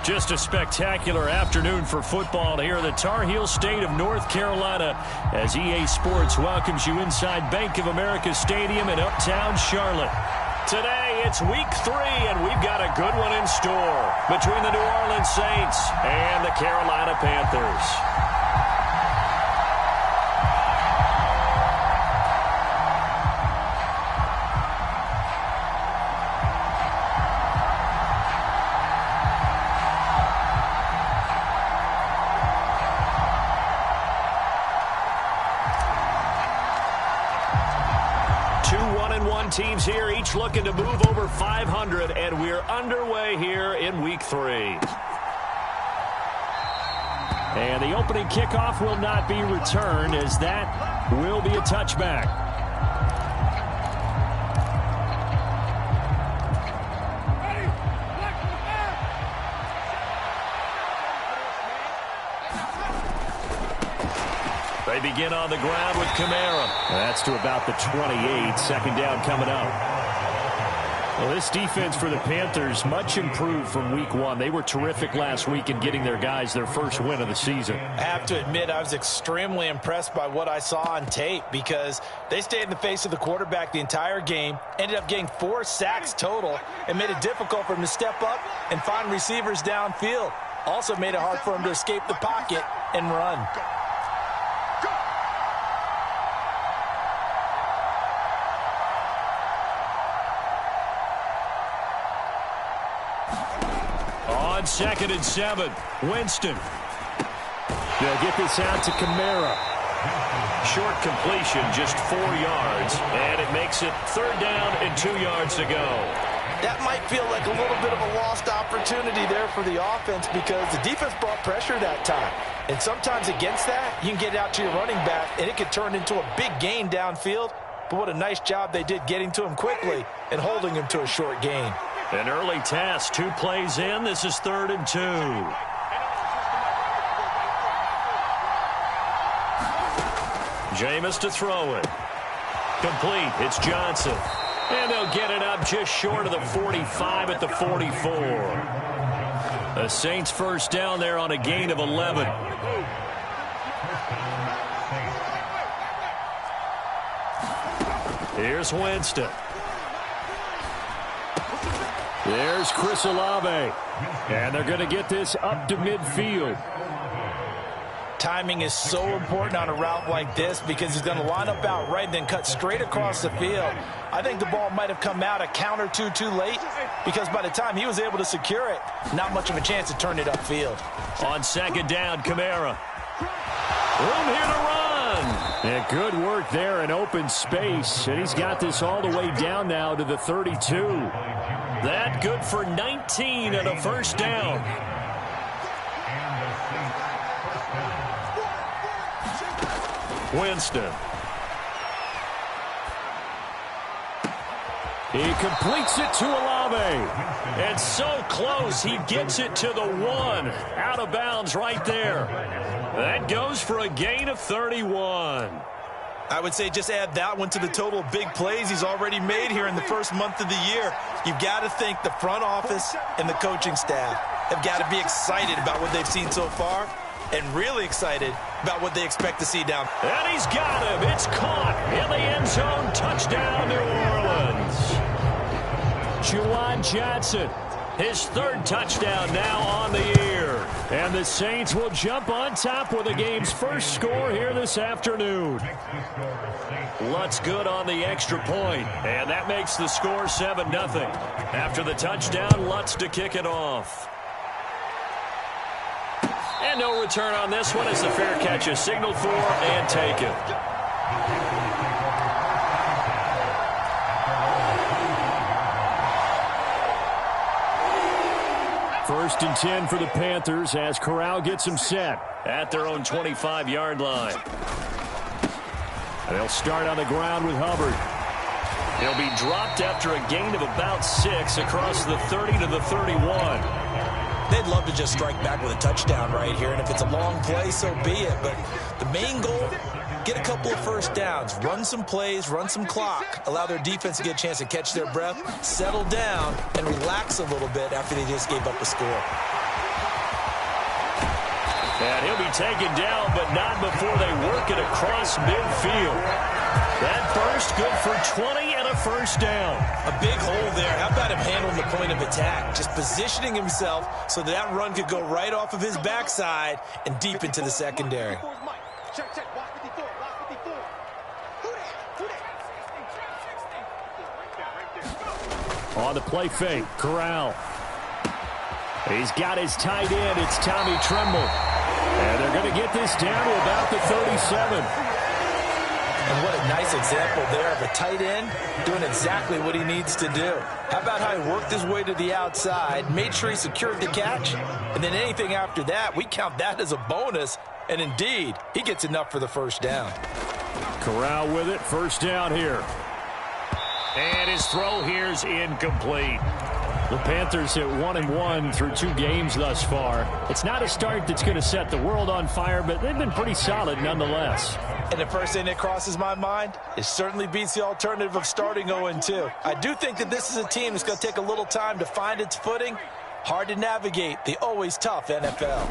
Just a spectacular afternoon for football here in the Tar Heel state of North Carolina as EA Sports welcomes you inside Bank of America Stadium in uptown Charlotte. Today, it's week 3, and we've got a good one in store between the New Orleans Saints and the Carolina Panthers. 2-1-1 teams here, each looking to move over 500, and we're underway here in week 3. And the opening kickoff will not be returned, as that will be a touchback. They begin on the ground with Kamara. That's to about the 28. Second down coming up. Well, this defense for the Panthers, much improved from week 1. They were terrific last week in getting their guys their first win of the season. I have to admit, I was extremely impressed by what I saw on tape because they stayed in the face of the quarterback the entire game, ended up getting 4 sacks total, and made it difficult for him to step up and find receivers downfield. Also made it hard for him to escape the pocket and run. On 2nd and 7, Winston. They'll get this out to Kamara. Short completion, just 4 yards, and it makes it 3rd down and 2 yards to go. That might feel like a little bit of a lost opportunity there for the offense because the defense brought pressure that time. And sometimes against that, you can get out to your running back, and it could turn into a big gain downfield. But what a nice job they did getting to him quickly and holding him to a short gain. An early task, 2 plays in. This is 3rd and 2. Jameis to throw it. Complete. It's Johnson. And they'll get it up just short of the 45 at the 44. The Saints first down there on a gain of 11. Here's Winston. There's Chris Olave. And they're going to get this up to midfield. Timing is so important on a route like this because he's going to line up out right and then cut straight across the field. I think the ball might have come out a count or two too late because by the time he was able to secure it, not much of a chance to turn it upfield. On 2nd down, Kamara. Room here to run. And good work there in open space. And he's got this all the way down now to the 32. That good for 19 and a first down. Winston. He completes it to Olave. And so close, he gets it to the 1. Out of bounds right there. That goes for a gain of 31. I would say just add that one to the total of big plays he's already made here in the first month of the year. You've got to think the front office and the coaching staff have got to be excited about what they've seen so far and really excited about what they expect to see down. And he's got him. It's caught in the end zone. Touchdown, New Orleans. Juwan Johnson, his 3rd touchdown now on the year. And the Saints will jump on top with the game's first score here this afternoon. Lutz good on the extra point, and that makes the score 7-0. After the touchdown, Lutz to kick it off. And no return on this one as the fair catch is signaled for and taken. First and 10 for the Panthers as Corral gets them set at their own 25-yard line. And they'll start on the ground with Hubbard. He'll be dropped after a gain of about 6 across the 30 to the 31. They'd love to just strike back with a touchdown right here, and if it's a long play, so be it. But the main goal, get a couple of first downs, run some plays, run some clock, allow their defense to get a chance to catch their breath, settle down, and relax a little bit after they just gave up a score. And he'll be taken down, but not before they work it across midfield. That burst good for 20 and a first down. A big hole there. How about him handling the point of attack? Just positioning himself so that run could go right off of his backside and deep into the secondary. On the play fake, Corral. He's got his tight end. It's Tommy Tremble. And they're going to get this down to about the 37. And what a nice example there of a tight end doing exactly what he needs to do. How about how he worked his way to the outside, made sure he secured the catch, and then anything after that, we count that as a bonus. And indeed, he gets enough for the first down. Corral with it, first down here. And his throw here's incomplete. The Panthers at 1-1 through 2 games thus far. It's not a start that's going to set the world on fire, but they've been pretty solid nonetheless. And the first thing that crosses my mind, it certainly beats the alternative of starting 0-2. I do think that this is a team that's going to take a little time to find its footing. Hard to navigate the always tough NFL.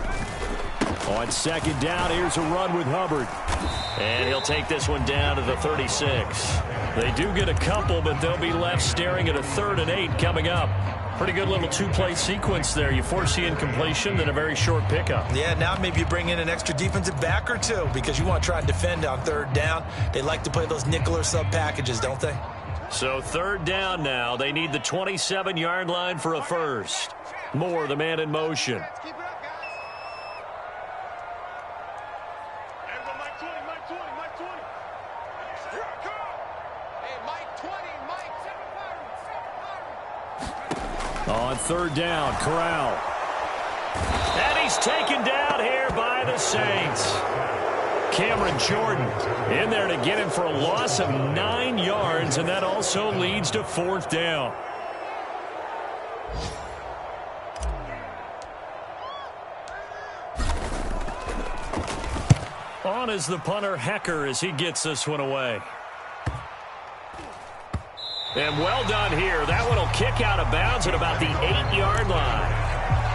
On second down, here's a run with Hubbard. And he'll take this one down to the 36. They do get a couple, but they'll be left staring at a 3rd and 8 coming up. Pretty good little 2-play sequence there. You force the incompletion, then a very short pickup. Yeah, now maybe you bring in an extra defensive back or two because you want to try and defend on 3rd down. They like to play those nickel or sub packages, don't they? So 3rd down now. They need the 27-yard line for a first. Moore, the man in motion. On 3rd down, Corral. And he's taken down here by the Saints. Cameron Jordan in there to get him for a loss of 9 yards, and that also leads to 4th down. On is the punter, Hecker, as he gets this one away. And well done here. That one will kick out of bounds at about the 8-yard line.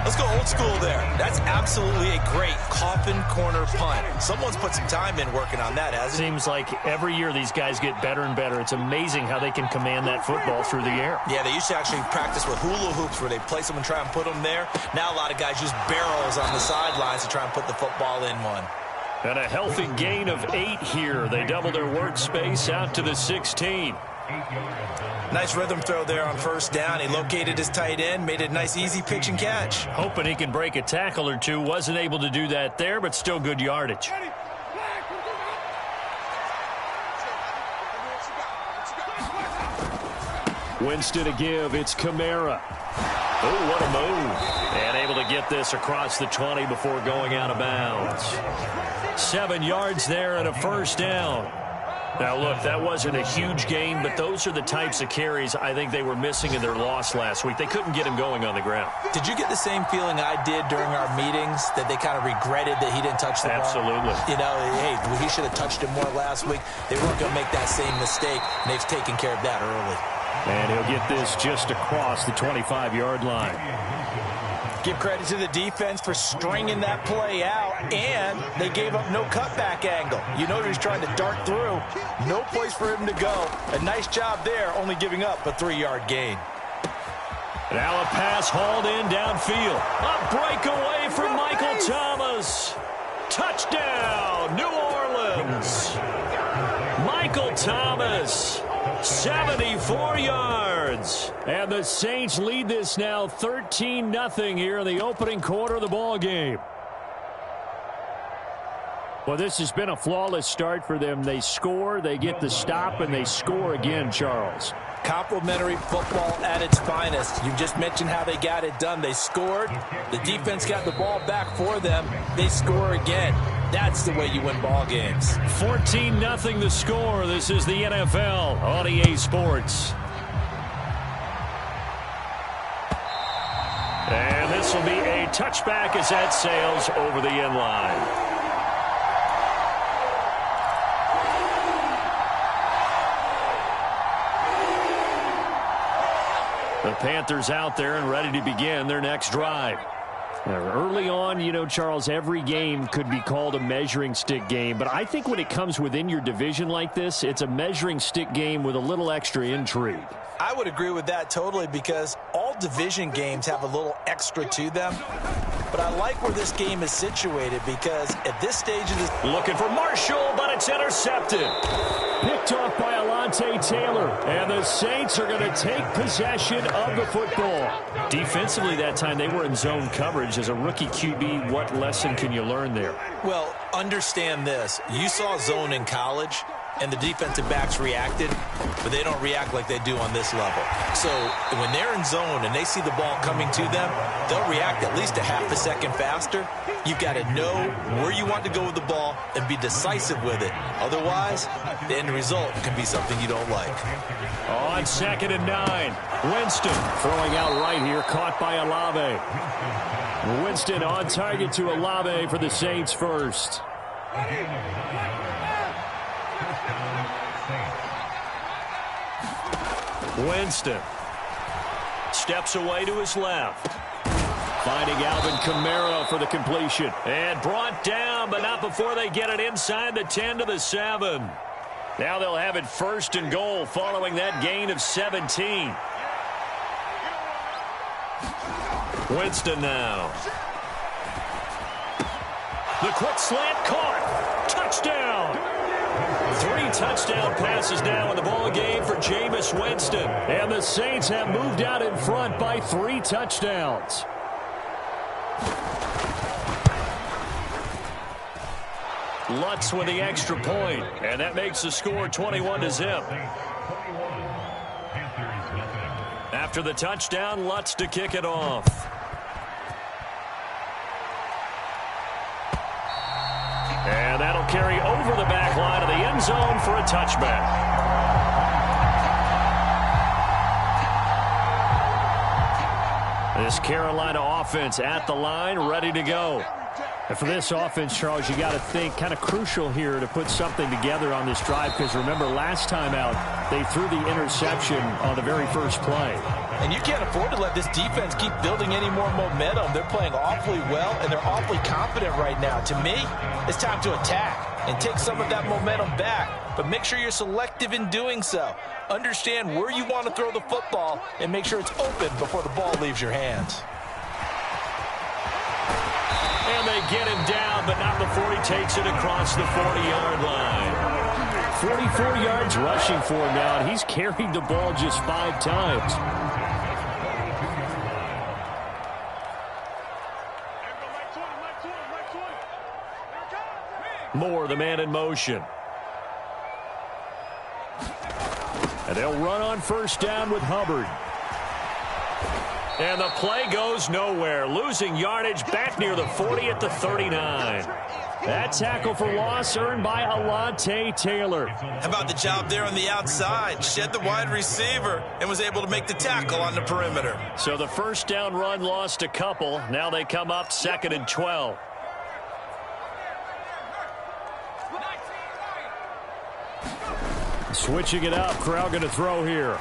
Let's go old school there. That's absolutely a great coffin corner punt. Someone's put some time in working on that, hasn't it? Seems like every year these guys get better and better. It's amazing how they can command that football through the air. Yeah, they used to actually practice with hula hoops where they place them and try and put them there. Now a lot of guys use barrels on the sidelines to try and put the football in one. And a healthy gain of 8 here. They double their workspace out to the 16. Nice rhythm throw there on 1st down. He located his tight end, made it a nice easy pitch and catch. Hoping he can break a tackle or two. Wasn't able to do that there, but still good yardage. Winston to give. It's Kamara. Oh, what a move. And able to get this across the 20 before going out of bounds. 7 yards there and a first down. Now, look, that wasn't a huge gain, but those are the types of carries I think they were missing in their loss last week. They couldn't get him going on the ground. Did you get the same feeling I did during our meetings, that they kind of regretted that he didn't touch the ball? Absolutely. You know, hey, he should have touched it more last week. They weren't going to make that same mistake, and they've taken care of that early. And he'll get this just across the 25-yard line. Give credit to the defense for stringing that play out, and they gave up no cutback angle. You know he's trying to dart through. No place for him to go. A nice job there, only giving up a 3-yard gain. Now a pass hauled in downfield. A breakaway from Michael Thomas. Touchdown, New Orleans. Michael Thomas, 74 yards. And the Saints lead this now 13-0 here in the opening quarter of the ball game. Well, this has been a flawless start for them. They score, they get the stop, and they score again, Charles. Complimentary football at its finest. You just mentioned how they got it done. They scored. The defense got the ball back for them. They score again. That's the way you win ball games. 14-0 the score. This is the NFL on EA Sports. And this will be a touchback as that sails over the end line. The Panthers out there and ready to begin their next drive. Early on, you know, Charles, every game could be called a measuring stick game. But I think when it comes within your division like this, it's a measuring stick game with a little extra intrigue. I would agree with that totally because all division games have a little extra to them. But I like where this game is situated because at this stage of this... Looking for Marshall, but it's intercepted. Picked off by Alontae Taylor. And the Saints are going to take possession of the football. Defensively that time, they were in zone coverage. As a rookie QB, what lesson can you learn there? Well, understand this. You saw zone in college, and the defensive backs reacted, but they don't react like they do on this level. So when they're in zone and they see the ball coming to them, they'll react at least a half a second faster. You've got to know where you want to go with the ball and be decisive with it. Otherwise, the end result can be something you don't like. On 2nd and 9, Winston throwing out right here, caught by Olave. Winston on target to Olave for the Saints first. Winston steps away to his left. Finding Alvin Kamara for the completion. And brought down, but not before they get it inside the 10 to the 7. Now they'll have it 1st and goal following that gain of 17. Winston now. The quick slant caught. Touchdown. 3 touchdown passes now in the ball game for Jameis Winston. And the Saints have moved out in front by 3 touchdowns. Lutz with the extra point, and that makes the score 21-0. After the touchdown, Lutz to kick it off. And that'll carry over the back line of the end zone for a touchback. This Carolina offense at the line, ready to go. And for this offense, Charles, you got to think kind of crucial here to put something together on this drive because remember last time out they threw the interception on the very first play. And you can't afford to let this defense keep building any more momentum. They're playing awfully well, and they're awfully confident right now. To me, it's time to attack and take some of that momentum back. But make sure you're selective in doing so. Understand where you want to throw the football and make sure it's open before the ball leaves your hands. And they get him down, but not before he takes it across the 40-yard line. 44 yards rushing for him now, and he's carried the ball just 5 times. Moore, the man in motion. And they'll run on 1st down with Hubbard. And the play goes nowhere. Losing yardage back near the 40 at the 39. That tackle for loss earned by Alontae Taylor. How about the job there on the outside? Shed the wide receiver and was able to make the tackle on the perimeter. So the 1st down run lost a couple. Now they come up 2nd and 12. Switching it up. Corral going to throw here.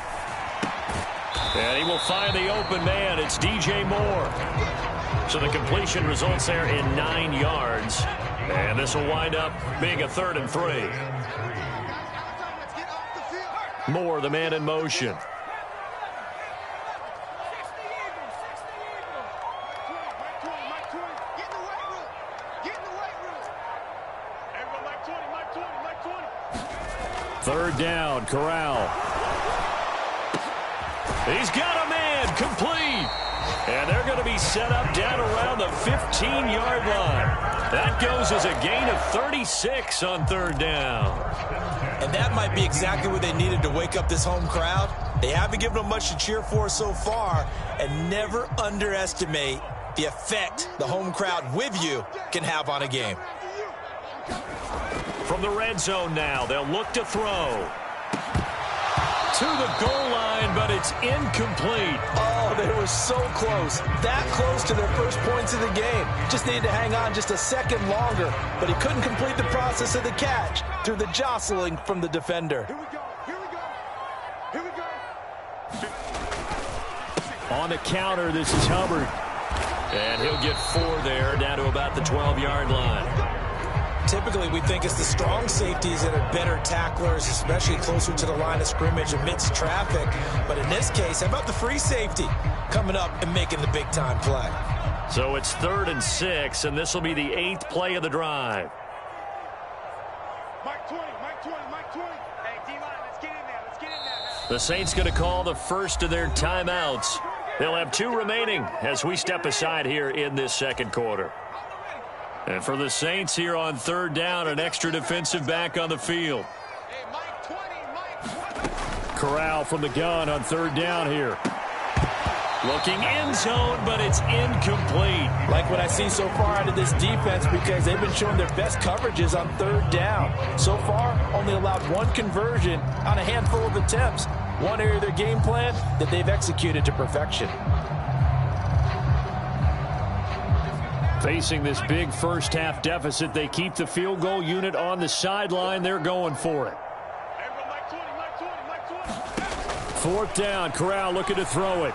And he will find the open man. It's DJ Moore. So the completion results there in 9 yards. And this will wind up being a 3rd and 3. Moore, the man in motion. Third down, Corral. He's got a man, complete. And they're going to be set up down around the 15-yard line. That goes as a gain of 36 on 3rd down. And that might be exactly what they needed to wake up this home crowd. They haven't given them much to cheer for so far, and never underestimate the effect the home crowd with you can have on a game. From the red zone now, they'll look to throw. To the goal line, but it's incomplete. Oh, they were so close. That close to their first points of the game. Just needed to hang on just a second longer, but he couldn't complete the process of the catch through the jostling from the defender. Here we go. Here we go. Here we go. On the counter, this is Hubbard. And he'll get 4 there, down to about the 12-yard line. Typically, we think it's the strong safeties that are better tacklers, especially closer to the line of scrimmage amidst traffic. But in this case, how about the free safety coming up and making the big-time play? So it's 3rd and 6, and this will be the 8th play of the drive. Mike 20, Mike 20, Mike 20. Hey, D-line, let's get in there. Let's get in there. The Saints going to call the first of their timeouts. They'll have 2 remaining as we step aside here in this second quarter. And for the Saints here on 3rd down, an extra defensive back on the field. Hey, Mike 20, Mike 20. Corral from the gun on 3rd down here. Looking end zone, but it's incomplete. Like what I see so far out of this defense, because they've been showing their best coverages on 3rd down. So far, only allowed 1 conversion on a handful of attempts. One area of their game plan that they've executed to perfection. Facing this big first-half deficit, they keep the field goal unit on the sideline. They're going for it. 4th down, Corral looking to throw it.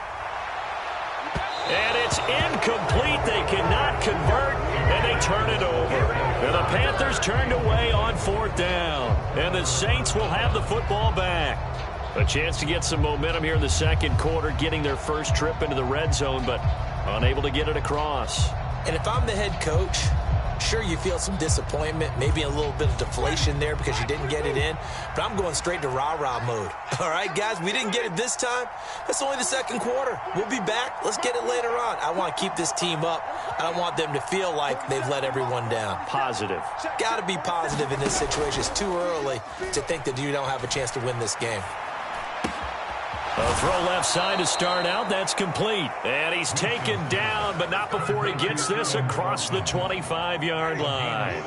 And it's incomplete. They cannot convert, and they turn it over. And the Panthers turned away on 4th down. And the Saints will have the football back. A chance to get some momentum here in the second quarter, getting their first trip into the red zone, but unable to get it across. And if I'm the head coach, sure, you feel some disappointment, maybe a little bit of deflation there because you didn't get it in, but I'm going straight to rah-rah mode. All right, guys, we didn't get it this time. That's only the second quarter. We'll be back. Let's get it later on. I want to keep this team up. I don't want them to feel like they've let everyone down. Positive. Got to be positive in this situation. It's too early to think that you don't have a chance to win this game. A throw left side to start out. That's complete. And he's taken down, but not before he gets this across the 25-yard line.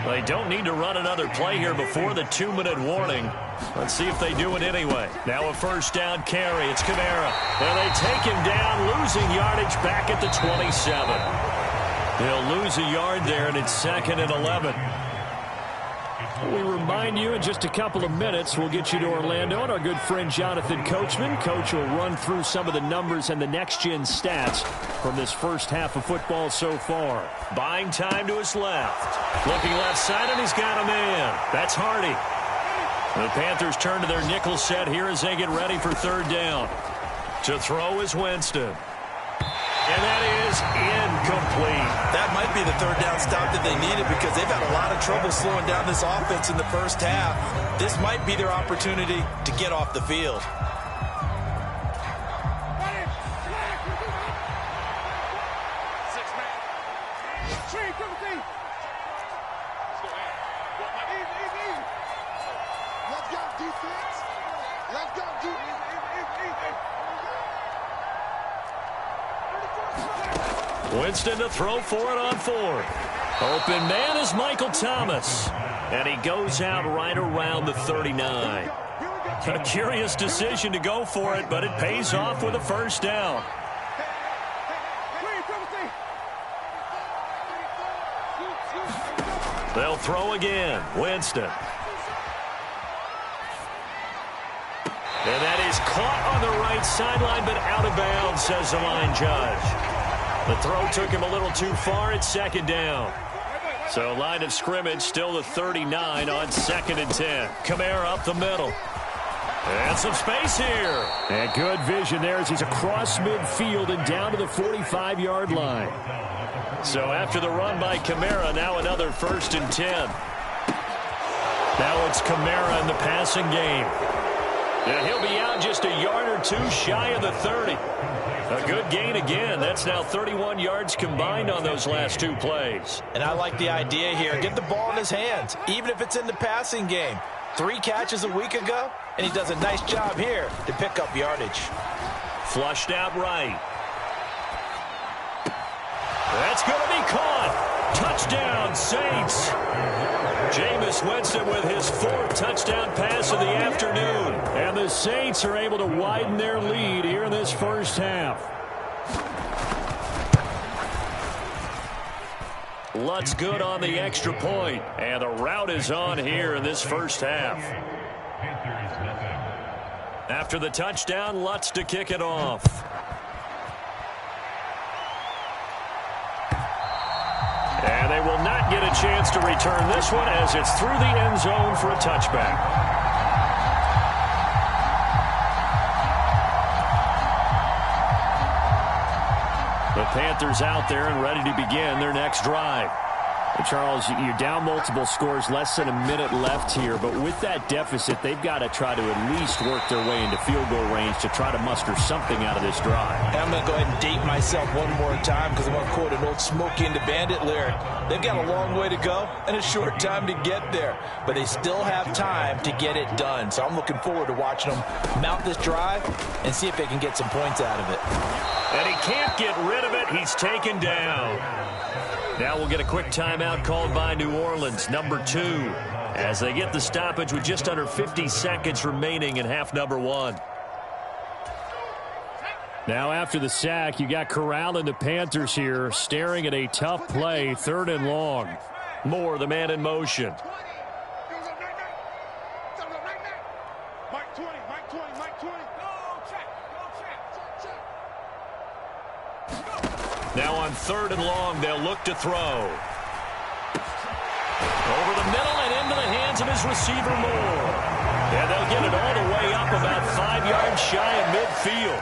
They don't need to run another play here before the 2-minute warning. Let's see if they do it anyway. Now a first down carry. It's Kamara. And they take him down, losing yardage back at the 27. They'll lose a yard there, and it's 2nd and 11. We remind you in just a couple of minutes, we'll get you to Orlando and our good friend Jonathan Coachman. Coach will run through some of the numbers and the next-gen stats from this first half of football so far. Buying time to his left. Looking left side, and he's got a man. That's Hardy. The Panthers turn to their nickel set here as they get ready for 3rd down. To throw is Winston. And that is incomplete. That might be the 3rd down stop that they needed because they've had a lot of trouble slowing down this offense in the first half. This might be their opportunity to get off the field. Let's go, defense. Let's go, defense. Winston to throw for it on 4th. Open man is Michael Thomas. And he goes out right around the 39. A curious decision to go for it, but it pays off with a first down. They'll throw again. Winston. And that is caught on the right sideline, but out of bounds, says the line judge. The throw took him a little too far. It's 2nd down. So line of scrimmage still the 39 on 2nd and 10. Kamara up the middle. And some space here. And good vision there as he's across midfield and down to the 45-yard line. So after the run by Kamara, now another 1st and 10. Now it's Kamara in the passing game. And he'll be out just a yard or 2 shy of the 30. A good gain again. That's now 31 yards combined on those last 2 plays. And I like the idea here. Get the ball in his hands, even if it's in the passing game. 3 catches a week ago, and he does a nice job here to pick up yardage. Flushed out right. That's going to be caught. Touchdown, Saints. Jameis Winston with his 4th touchdown pass of the afternoon. And the Saints are able to widen their lead here in this first half. Lutz good on the extra point. And the route is on here in this first half. After the touchdown, Lutz to kick it off. And they will not get a chance to return this one as it's through the end zone for a touchback. The Panthers out there and ready to begin their next drive. Charles, you're down multiple scores, less than a minute left here, but with that deficit, they've got to try to at least work their way into field goal range to try to muster something out of this drive. I'm going to go ahead and date myself one more time because I want to quote an old Smokey and the Bandit lyric. They've got a long way to go and a short time to get there, but they still have time to get it done. So I'm looking forward to watching them mount this drive and see if they can get some points out of it. And he can't get rid of it. He's taken down. Now we'll get a quick timeout called by New Orleans, number 2, as they get the stoppage with just under 50 seconds remaining in half number 1. Now after the sack, you got Corral and the Panthers here staring at a tough play, 3rd and long. Moore, the man in motion. Now on 3rd and long, they'll look to throw. Over the middle and into the hands of his receiver, Moore. And they'll get it all the way up about 5 yards shy of midfield.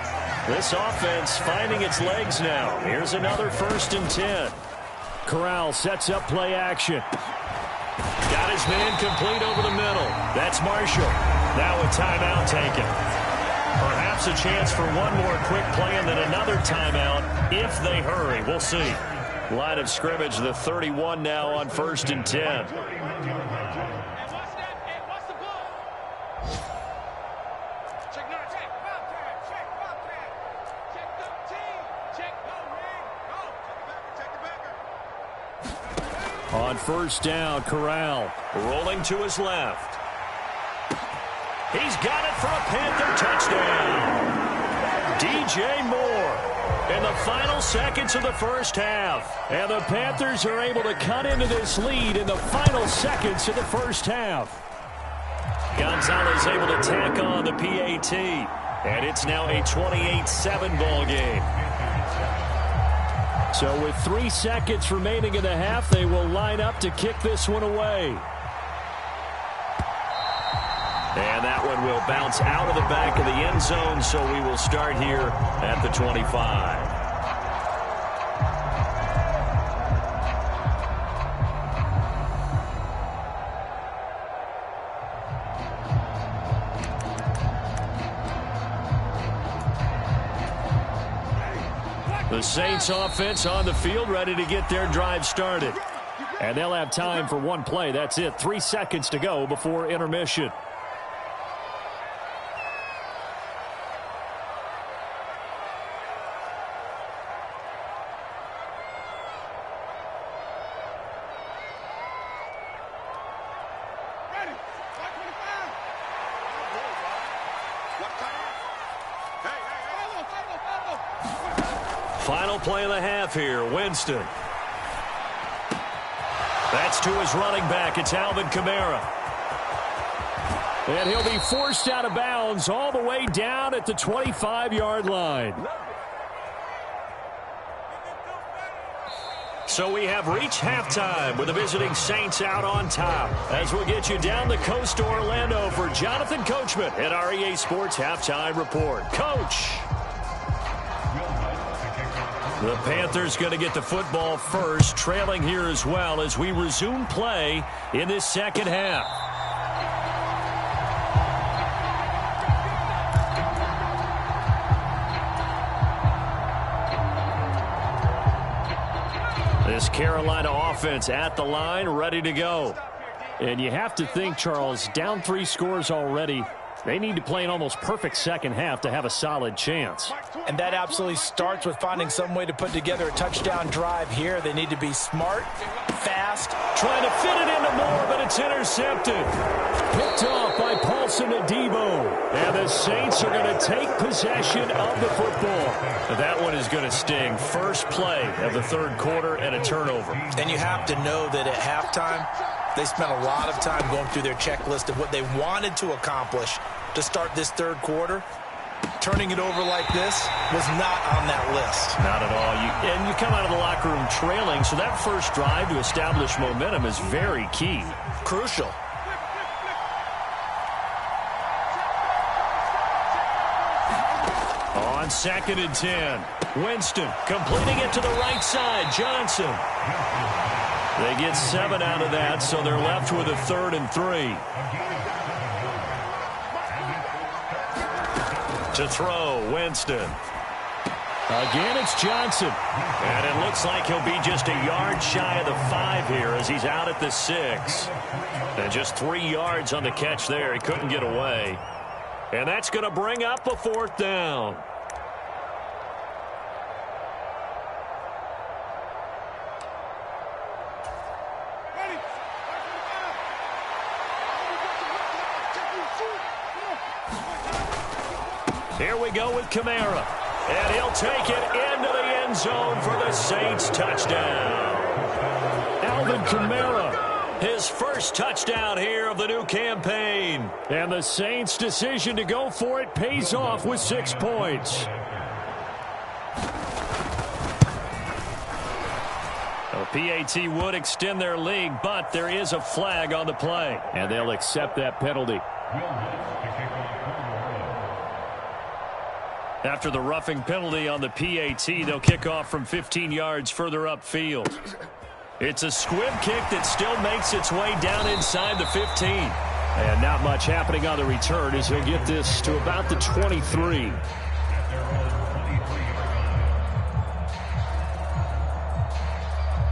This offense finding its legs now. Here's another 1st and 10. Corral sets up play action. Got his man complete over the middle. That's Marshall. Now a timeout taken. Perhaps a chance for one more quick play and then another timeout if they hurry. We'll see. Line of scrimmage, the 31 now on 1st and 10. On 1st down, Corral rolling to his left. He's got it for a Panther touchdown. DJ Moore in the final seconds of the first half. And the Panthers are able to cut into this lead in the final seconds of the first half. Gonzalez able to tack on the PAT. And it's now a 28-7 ball game. So with 3 seconds remaining in the half, they will line up to kick this one away. And that one will bounce out of the back of the end zone, so we will start here at the 25. The Saints offense on the field, ready to get their drive started. And they'll have time for one play. That's it. 3 seconds to go before intermission. Final play of the half here, Winston. That's to his running back. It's Alvin Kamara. And he'll be forced out of bounds all the way down at the 25-yard line. So we have reached halftime with the visiting Saints out on top. As we'll get you down the coast to Orlando for Jonathan Coachman at our EA Sports Halftime Report. Coach. The Panthers going to get the football first, trailing here as well as we resume play in this second half. This Carolina offense at the line, ready to go. And you have to think, Charles, down 3 scores already. They need to play an almost perfect second half to have a solid chance. And that absolutely starts with finding some way to put together a touchdown drive here. They need to be smart, fast. Trying to fit it into Moore, but it's intercepted. Picked off by Paulson Adebo. And the Saints are going to take possession of the football. That one is going to sting. First play of the 3rd quarter and a turnover. And you have to know that at halftime, they spent a lot of time going through their checklist of what they wanted to accomplish to start this 3rd quarter. Turning it over like this was not on that list. Not at all. And you come out of the locker room trailing, so that first drive to establish momentum is very key. Crucial. On 2nd and 10, Winston completing it to the right side. Johnson. They get 7 out of that, so they're left with a 3rd and 3. To throw, Winston. Again, it's Johnson. And it looks like he'll be just a yard shy of the 5 here as he's out at the 6. And just 3 yards on the catch there. He couldn't get away. And that's going to bring up a 4th down. Here we go with Kamara. And he'll take it into the end zone for the Saints touchdown. Alvin Kamara, his first touchdown here of the new campaign. And the Saints' decision to go for it pays off with 6 points. The PAT would extend their lead, but there is a flag on the play. And they'll accept that penalty. After the roughing penalty on the PAT, they'll kick off from 15 yards further upfield. It's a squib kick that still makes its way down inside the 15. And not much happening on the return as he'll get this to about the 23.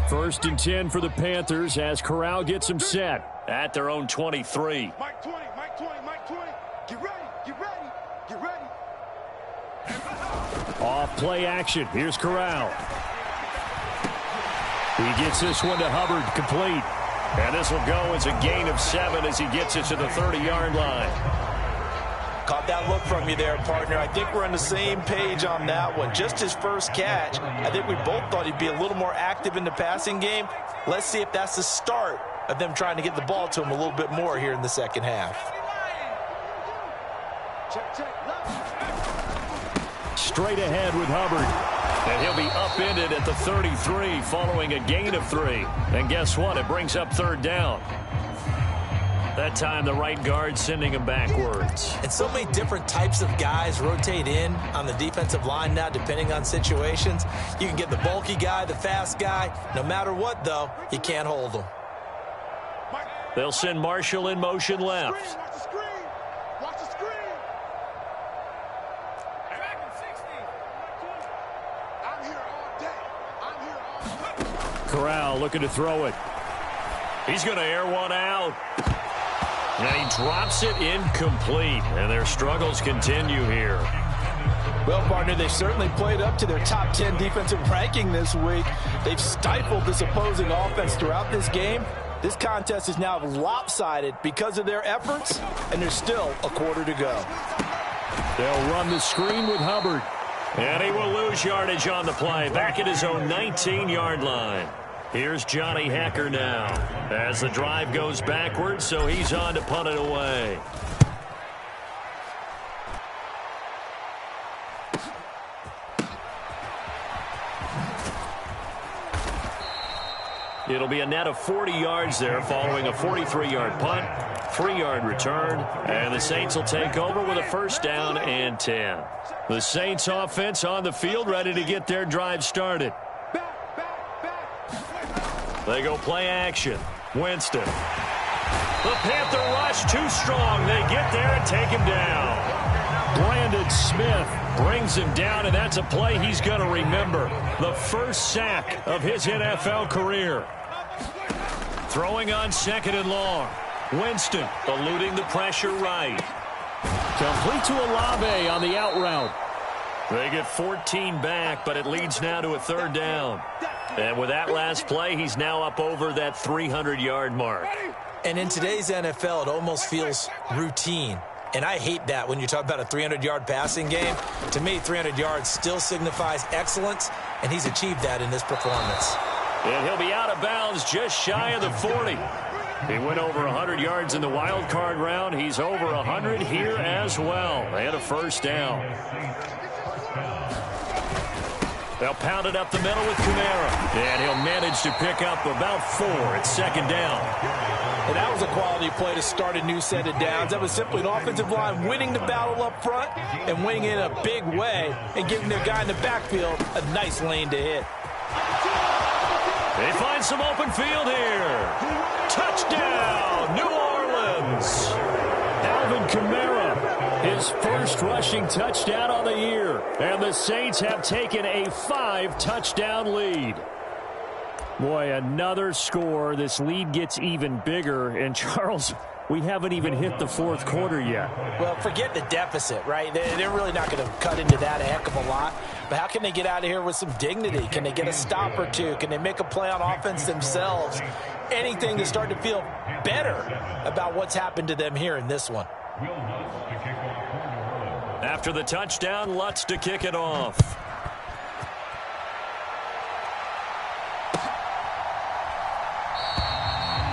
First and 10 for the Panthers as Corral gets them set at their own 23. Mike 20, Mike 20, Mike 20. Get ready, get ready, get ready. Off play action. Here's Corral. He gets this one to Hubbard, complete. And this will go as a gain of 7 as he gets it to the 30-yard line. Caught that look from you there, partner. I think we're on the same page on that one. Just his first catch. I think we both thought he'd be a little more active in the passing game. Let's see if that's the start of them trying to get the ball to him a little bit more here in the second half. Check, check. Straight ahead with Hubbard. And he'll be upended at the 33 following a gain of 3. And guess what? It brings up 3rd down. That time the right guard sending him backwards. And so many different types of guys rotate in on the defensive line now depending on situations. You can get the bulky guy, the fast guy. No matter what, though, you can't hold them. They'll send Marshall in motion left. Watch the screen. Watch the screen. I'm here all day. I'm here all day. Corral looking to throw it. He's going to air one out. And he drops it incomplete. And their struggles continue here. Well, partner, they've certainly played up to their top 10 defensive ranking this week. They've stifled this opposing offense throughout this game. This contest is now lopsided because of their efforts, and there's still a quarter to go. They'll run the screen with Hubbard. And he will lose yardage on the play, back at his own 19-yard line. Here's Johnny Hacker now as the drive goes backwards, so he's on to punt it away. It'll be a net of 40 yards there following a 43-yard punt, 3-yard return, and the Saints will take over with a 1st down and 10. The Saints offense on the field ready to get their drive started. They go play action. Winston. The Panther rush too strong. They get there and take him down. Brandon Smith brings him down, and that's a play he's going to remember. The first sack of his NFL career. Throwing on 2nd and long. Winston eluding the pressure right. Complete to Olave on the out route. They get 14 back, but it leads now to a 3rd down. And with that last play, he's now up over that 300-yard mark. And in today's NFL, it almost feels routine. And I hate that when you talk about a 300-yard passing game. To me, 300 yards still signifies excellence, and he's achieved that in this performance. And he'll be out of bounds just shy of the 40. He went over 100 yards in the wild card round. He's over 100 here as well. And a first down. They'll pound it up the middle with Kamara. And he'll manage to pick up about 4 at second down. And that was a quality play to start a new set of downs. That was simply an offensive line winning the battle up front and winning it in a big way and giving their guy in the backfield a nice lane to hit. They find some open field here. Touchdown, New Orleans. Alvin Kamara, his first rushing touchdown on the year. And the Saints have taken a 5-touchdown lead. Boy, another score. This lead gets even bigger. And, Charles, we haven't even hit the fourth quarter yet. Well, forget the deficit, right? They're really not going to cut into that a heck of a lot. But how can they get out of here with some dignity? Can they get a stop or two? Can they make a play on offense themselves? Anything to start to feel better about what's happened to them here in this one. After the touchdown, Lutz to kick it off.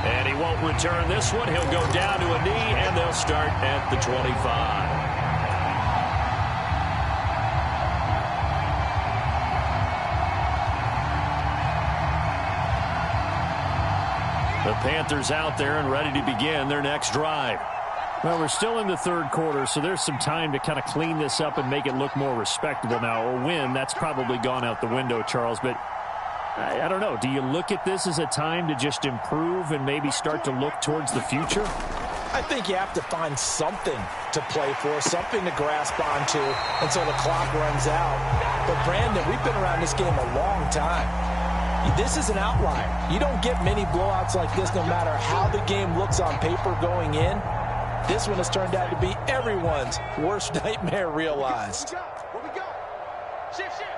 And he won't return this one. He'll go down to a knee, and they'll start at the 25. The Panthers out there and ready to begin their next drive. Well, we're still in the third quarter, so there's some time to kind of clean this up and make it look more respectable now. A win, that's probably gone out the window, Charles, but I don't know. Do you look at this as a time to just improve and maybe start to look towards the future? I think you have to find something to play for, something to grasp onto until the clock runs out. But, Brandon, we've been around this game a long time. This is an outlier. You don't get many blowouts like this no matter how the game looks on paper going in. This one has turned out to be everyone's worst nightmare realized. Where we go? Shift, shift.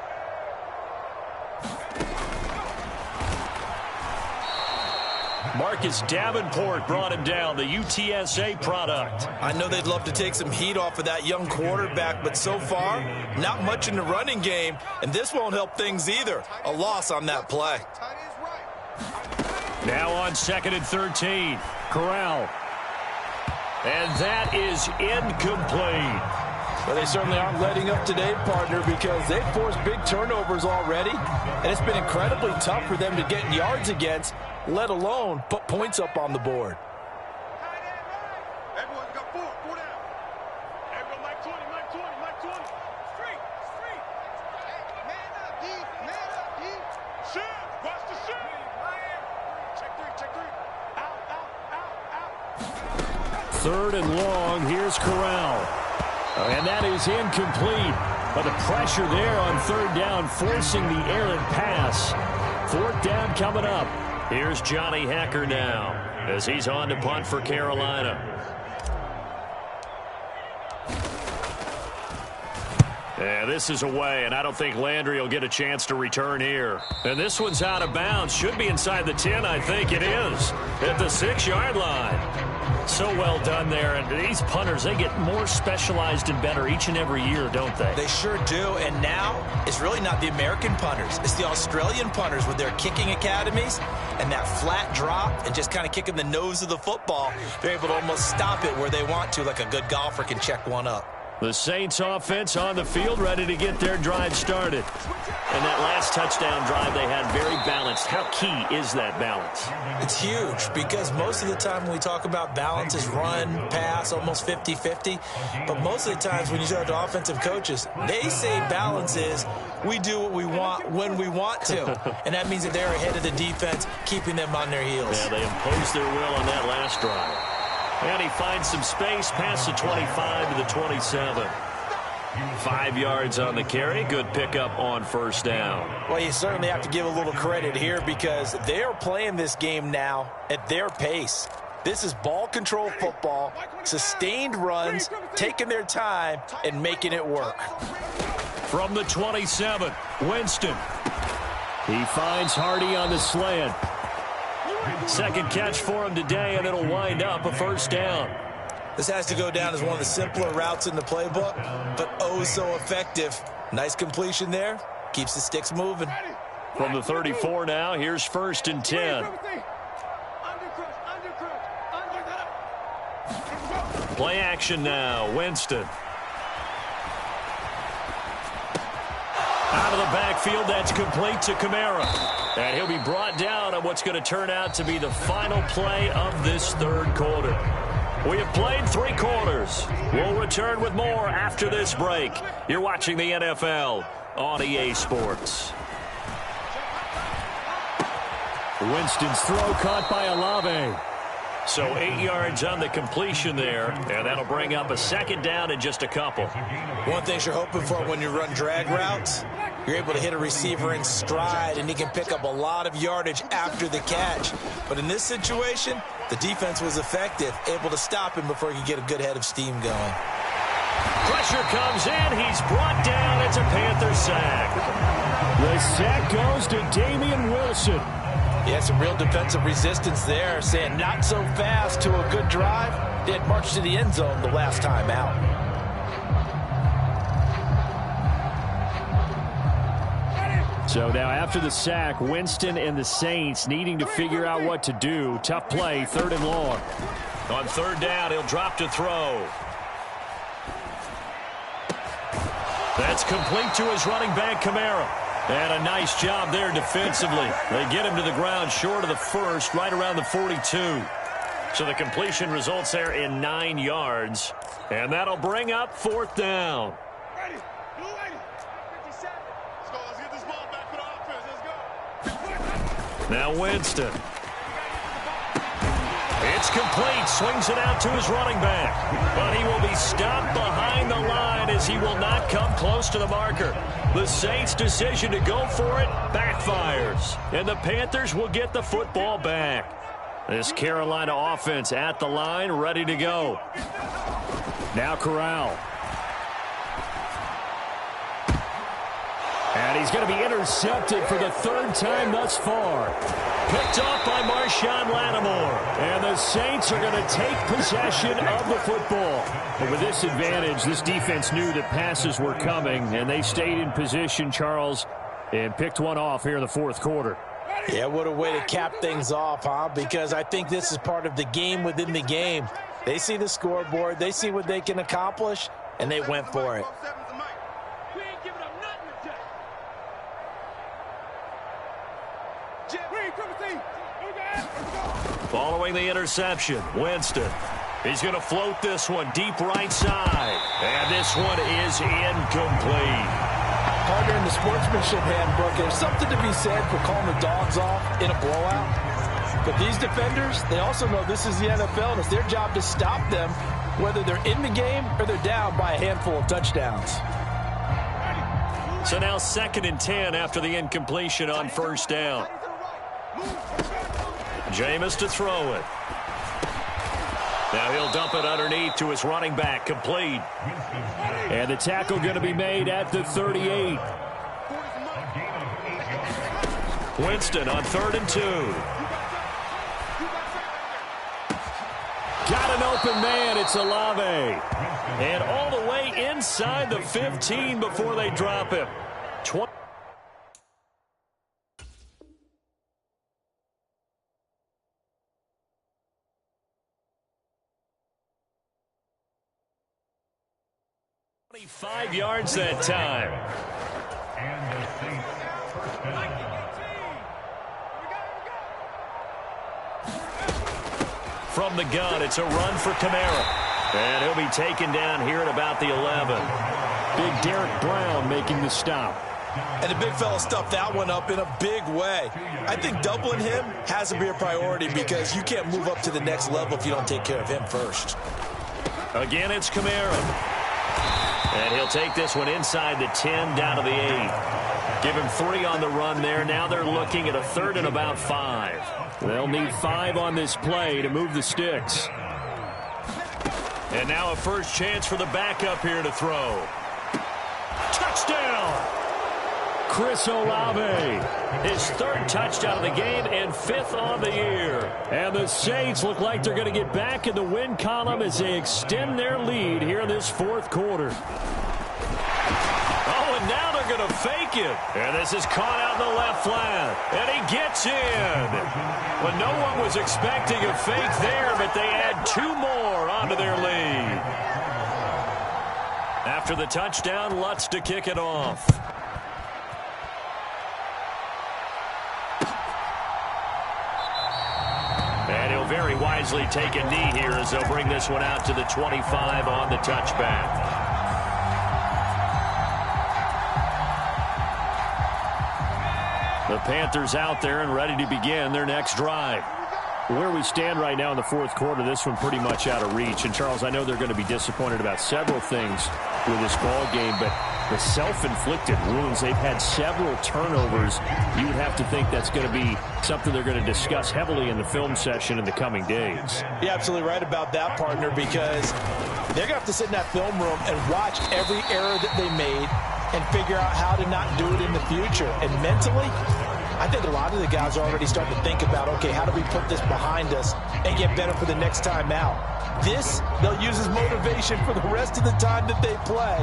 Marcus Davenport brought him down, the UTSA product. I know they'd love to take some heat off of that young quarterback, but so far, not much in the running game, and this won't help things either. A loss on that play. Now on 2nd and 13, Corral. And that is incomplete. Well, they certainly aren't letting up today, partner, because they've forced big turnovers already, and it's been incredibly tough for them to get yards against, let alone put points up on the board. Everyone's got four down. Everyone, Mike 20, Mike 20, Mike 20. Street, street. Man up, D, man up, D. Shift, watch the shift. Check three. Out, out, out, out. 3rd and long, here's Corral. And that is incomplete. But the pressure there on 3rd down, forcing the errant pass. 4th down coming up. Here's Johnny Hecker now as he's on to punt for Carolina. Yeah, this is away, and I don't think Landry will get a chance to return here. And this one's out of bounds. Should be inside the 10, I think it is. At the 6-yard line. So well done there. And these punters, they get more specialized and better each and every year, don't they? They sure do. And now it's really not the American punters. It's the Australian punters with their kicking academies and that flat drop and just kind of kicking the nose of the football. They're able to almost stop it where they want to, like a good golfer can check one up. The Saints offense on the field, ready to get their drive started. And that last touchdown drive they had very balanced. How key is that balance? It's huge because most of the time when we talk about balance is run, pass, almost 50-50. But most of the times when you talk to offensive coaches, they say balance is we do what we want when we want to. And that means that they're ahead of the defense, keeping them on their heels. Yeah, they imposed their will on that last drive. And he finds some space past the 25 to the 27. 5 yards on the carry. Good pickup on 1st down. Well, you certainly have to give a little credit here because they are playing this game now at their pace. This is ball control football, sustained runs, taking their time, and making it work. From the 27, Winston. He finds Hardy on the slant. 2nd catch for him today, and it'll wind up a 1st down. This has to go down as one of the simpler routes in the playbook, but oh so effective. Nice completion there. Keeps the sticks moving. From the 34 now, here's 1st and 10. Play action now. Winston. Out of the backfield, that's complete to Kamara. And he'll be brought down on what's going to turn out to be the final play of this third quarter. We have played 3 quarters. We'll return with more after this break. You're watching the NFL on EA Sports. Winston's throw caught by Olave. So 8 yards on the completion there, and that'll bring up a second down in just a couple. One thing you're hoping for when you run drag routes, you're able to hit a receiver in stride, and he can pick up a lot of yardage after the catch. But in this situation, the defense was effective, able to stop him before he could get a good head of steam going. Pressure comes in. He's brought down. It's a Panther sack. The sack goes to Damian Wilson. Yeah, some real defensive resistance there, saying not so fast to a good drive. They had marched to the end zone the last time out. So now after the sack, Winston and the Saints needing to figure out what to do. Tough play, 3rd and long. On 3rd down, he'll drop to throw. That's complete to his running back, Kamara. And a nice job there defensively. They get him to the ground short of the first, right around the 42. So the completion results there in 9 yards. And that'll bring up 4th down. Ready. You ready. 57. Let's go. Let's get this ball back for the offense. Let's go. Now Winston. It's complete. Swings it out to his running back. But he will be stopped behind the line as he will not come close to the marker. The Saints' decision to go for it backfires. And the Panthers will get the football back. This Carolina offense at the line, ready to go. Now Corral. And he's going to be intercepted for the 3rd time thus far. Picked off by Marshawn Lattimore. And the Saints are going to take possession of the football. But with this advantage, this defense knew that passes were coming, and they stayed in position, Charles, and picked one off here in the 4th quarter. Yeah, what a way to cap things off, huh? Because I think this is part of the game within the game. They see the scoreboard, they see what they can accomplish, and they went for it. Following the interception, Winston. He's going to float this one deep right side. And this one is incomplete. Partner, in the sportsmanship handbook, there's something to be said for calling the dogs off in a blowout. But these defenders, they also know this is the NFL, and it's their job to stop them, whether they're in the game or they're down by a handful of touchdowns. So now 2nd and 10 after the incompletion on 1st down. Jameis to throw it. Now he'll dump it underneath to his running back, complete. And the tackle going to be made at the 38. Winston on 3rd and 2. Got an open man, it's Olave. And all the way inside the 15 before they drop him. 25 yards that time. From the gun, it's a run for Kamara. And he'll be taken down here at about the 11. Big Derek Brown making the stop. And the big fella stuffed that one up in a big way. I think doubling him has to be a priority because you can't move up to the next level if you don't take care of him first. Again, it's Kamara. And he'll take this one inside the 10 down to the 8. Give him 3 on the run there. Now they're looking at a 3rd and about 5. They'll need 5 on this play to move the sticks. And now a first chance for the backup here to throw. Touchdown! Chris Olave, his 3rd touchdown of the game and 5th on the year. And the Saints look like they're going to get back in the win column as they extend their lead here in this 4th quarter. Oh, and now they're going going to fake it. And this is caught out in the left flat. And he gets in. Well, no one was expecting a fake there, but they add 2 more onto their lead. After the touchdown, Lutz to kick it off. And he'll very wisely take a knee here as they'll bring this one out to the 25 on the touchback. The Panthers out there and ready to begin their next drive. Where we stand right now in the fourth quarter, this one pretty much out of reach. And, Charles, I know they're going to be disappointed about several things with this ball game, but the self-inflicted wounds, they've had several turnovers. You would have to think that's going to be something they're going to discuss heavily in the film session in the coming days. You're absolutely right about that, partner, because they're going to have to sit in that film room and watch every error that they made and figure out how to not do it in the future. And mentally, I think a lot of the guys are already starting to think about, okay, how do we put this behind us and get better for the next time out? This, they'll use as motivation for the rest of the time that they play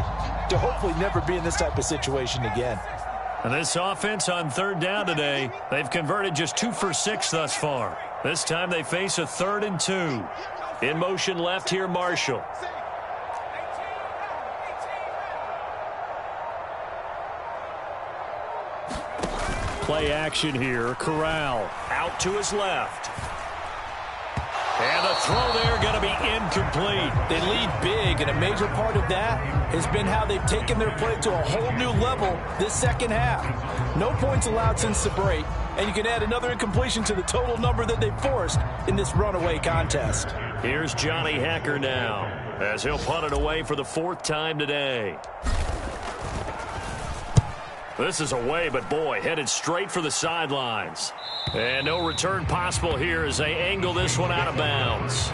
to hopefully never be in this type of situation again. And this offense on third down today, they've converted just 2 for 6 thus far. This time they face a 3rd and 2. In motion left here, Marshall. Play action here. Corral out to his left. And the throw there going to be incomplete. They lead big, and a major part of that has been how they've taken their play to a whole new level this second half. No points allowed since the break, and you can add another incompletion to the total number that they forced in this runaway contest. Here's Johnny Hacker now as he'll punt it away for the 4th time today. This is away, but boy, headed straight for the sidelines. And no return possible here as they angle this one out of bounds.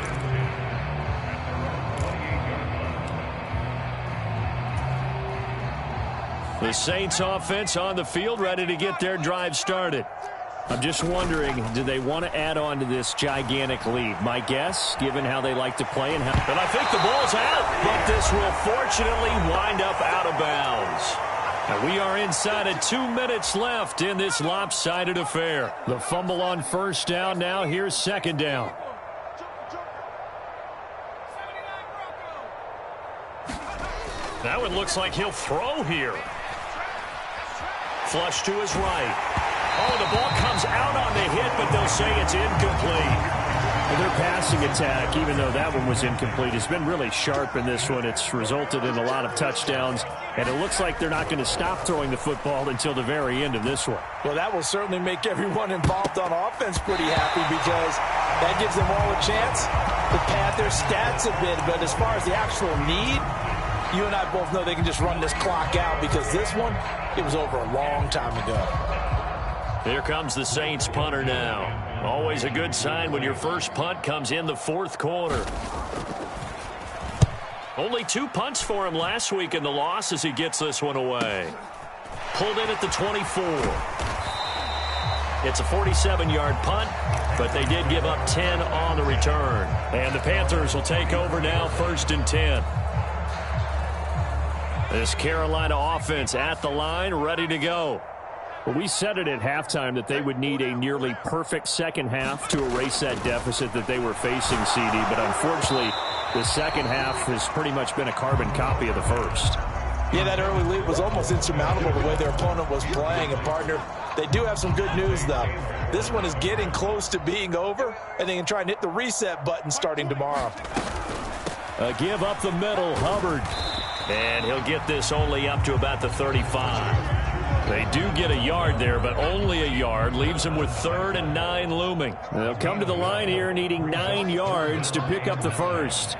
The Saints offense on the field, ready to get their drive started. I'm just wondering, do they want to add on to this gigantic lead? My guess, given how they like to play and how... But I think the ball's out, but this will fortunately wind up out of bounds. And we are inside of 2 minutes left in this lopsided affair. The fumble on first down now. Here's second down. That one looks like he'll throw here. Flush to his right. Oh, the ball comes out on the hit, but they'll say it's incomplete. And their passing attack, even though that one was incomplete, has been really sharp in this one. It's resulted in a lot of touchdowns, and it looks like they're not going to stop throwing the football until the very end of this one. Well, that will certainly make everyone involved on offense pretty happy because that gives them all a chance to pad their stats a bit. But as far as the actual need, you and I both know they can just run this clock out because this one, it was over a long time ago. Here comes the Saints punter now. Always a good sign when your first punt comes in the fourth quarter. Only 2 punts for him last week in the loss as he gets this one away. Pulled in at the 24. It's a 47-yard punt, but they did give up 10 on the return. And the Panthers will take over now, 1st and 10. This Carolina offense at the line, ready to go. Well, we said it at halftime that they would need a nearly perfect second half to erase that deficit that they were facing, CD. But unfortunately, the second half has pretty much been a carbon copy of the first. Yeah, that early lead was almost insurmountable the way their opponent was playing. And, partner, they do have some good news, though. This one is getting close to being over, and they can try and hit the reset button starting tomorrow. A give up the middle, Hubbard. And he'll get this only up to about the 35. They do get a yard there, but only a yard. Leaves them with 3rd and 9 looming. They'll come to the line here needing 9 yards to pick up the first.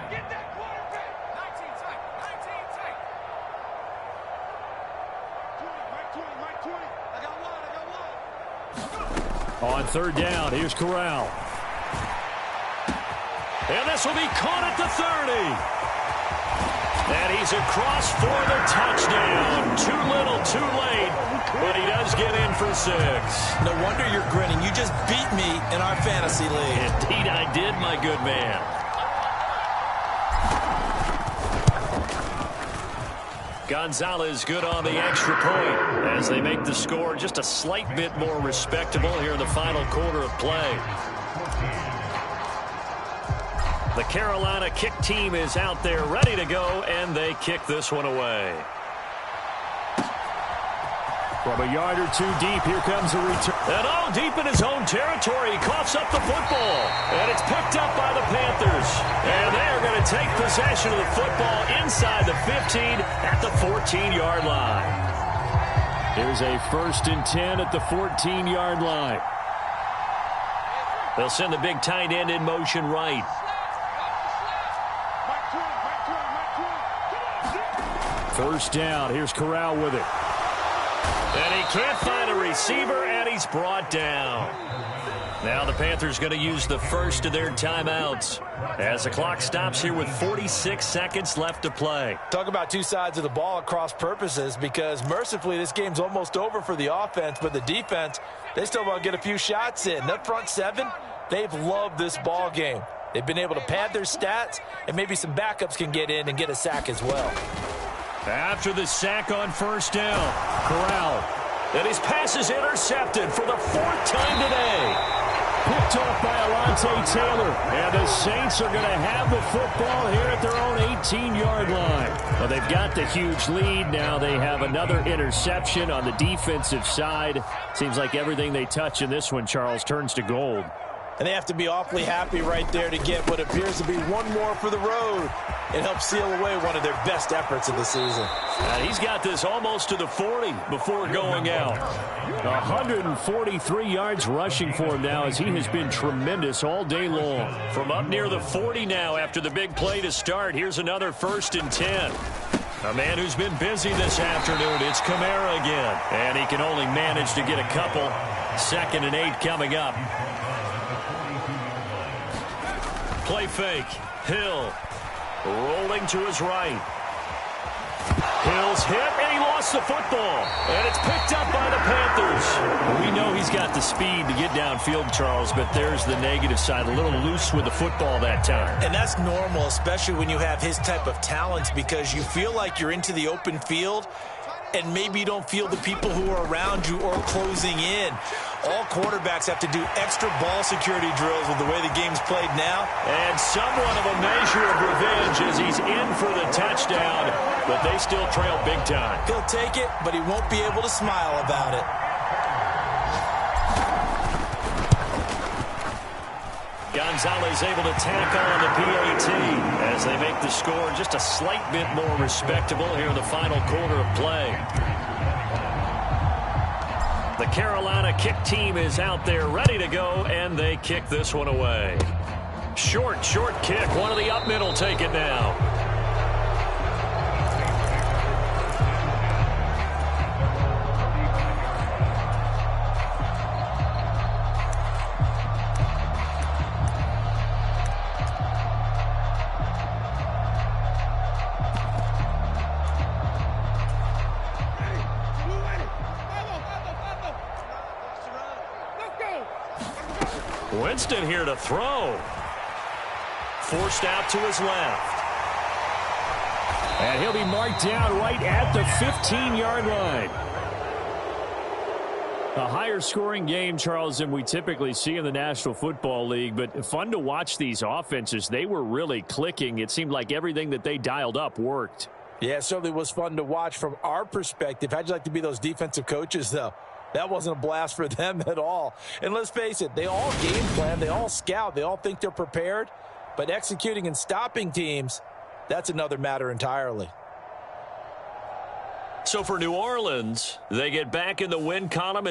On 3rd down, here's Corral. And this will be caught at the 30. And he's across for the touchdown. Too little, too late, but he does get in for 6. No wonder you're grinning. You just beat me in our fantasy league. Indeed I did, my good man. Gonzalez good on the extra point as they make the score just a slight bit more respectable here in the final quarter of play. The Carolina kick team is out there ready to go, and they kick this one away. From a yard or two deep, here comes a return. And all deep in his own territory, he coughs up the football. And it's picked up by the Panthers. And they are going to take possession of the football inside the 15 at the 14-yard line. Here's a 1st and 10 at the 14-yard line. They'll send the big tight end in motion right. First down. Here's Corral with it. And he can't find a receiver, and he's brought down. Now the Panthers going to use the first of their timeouts as the clock stops here with 46 seconds left to play. Talk about two sides of the ball at cross purposes, because mercifully this game's almost over for the offense, but the defense, they still want to get a few shots in. That front seven, they've loved this ball game. They've been able to pad their stats, and maybe some backups can get in and get a sack as well. After the sack on first down, Corral. And his pass is intercepted for the 4th time today. Picked off by Alontae Taylor. And the Saints are going to have the football here at their own 18-yard line. Well, they've got the huge lead. Now they have another interception on the defensive side. Seems like everything they touch in this one, Charles, turns to gold. And they have to be awfully happy right there to get what appears to be one more for the road. It helps seal away one of their best efforts of the season. And he's got this almost to the 40 before going out. 143 yards rushing for him now, as he has been tremendous all day long. From up near the 40 now after the big play to start. Here's another 1st and 10. A man who's been busy this afternoon. It's Kamara again. And he can only manage to get a couple. 2nd and 8 coming up. Play fake. Hill rolling to his right. Hill's hit, and he lost the football. And it's picked up by the Panthers. We know he's got the speed to get downfield, Charles, but there's the negative side. A little loose with the football that time. And that's normal, especially when you have his type of talents, because you feel like you're into the open field, and maybe you don't feel the people who are around you or closing in. All quarterbacks have to do extra ball security drills with the way the game's played now. And somewhat of a measure of revenge as he's in for the touchdown, but they still trail big time. He'll take it, but he won't be able to smile about it. Gonzalez able to tack on the PAT as they make the score just a slight bit more respectable here in the final quarter of play. The Carolina kick team is out there ready to go, and they kick this one away. Short kick. One of the up middle take it now. Winston here to throw. Forced out to his left. And he'll be marked down right at the 15-yard line. A higher scoring game, Charles, than we typically see in the National Football League, but fun to watch these offenses. They were really clicking. It seemed like everything that they dialed up worked. Yeah, it certainly was fun to watch from our perspective. How'd you like to be those defensive coaches, though? That wasn't a blast for them at all. And let's face it, they all game plan, they all scout, they all think they're prepared. But executing and stopping teams, that's another matter entirely. So for New Orleans, they get back in the win column.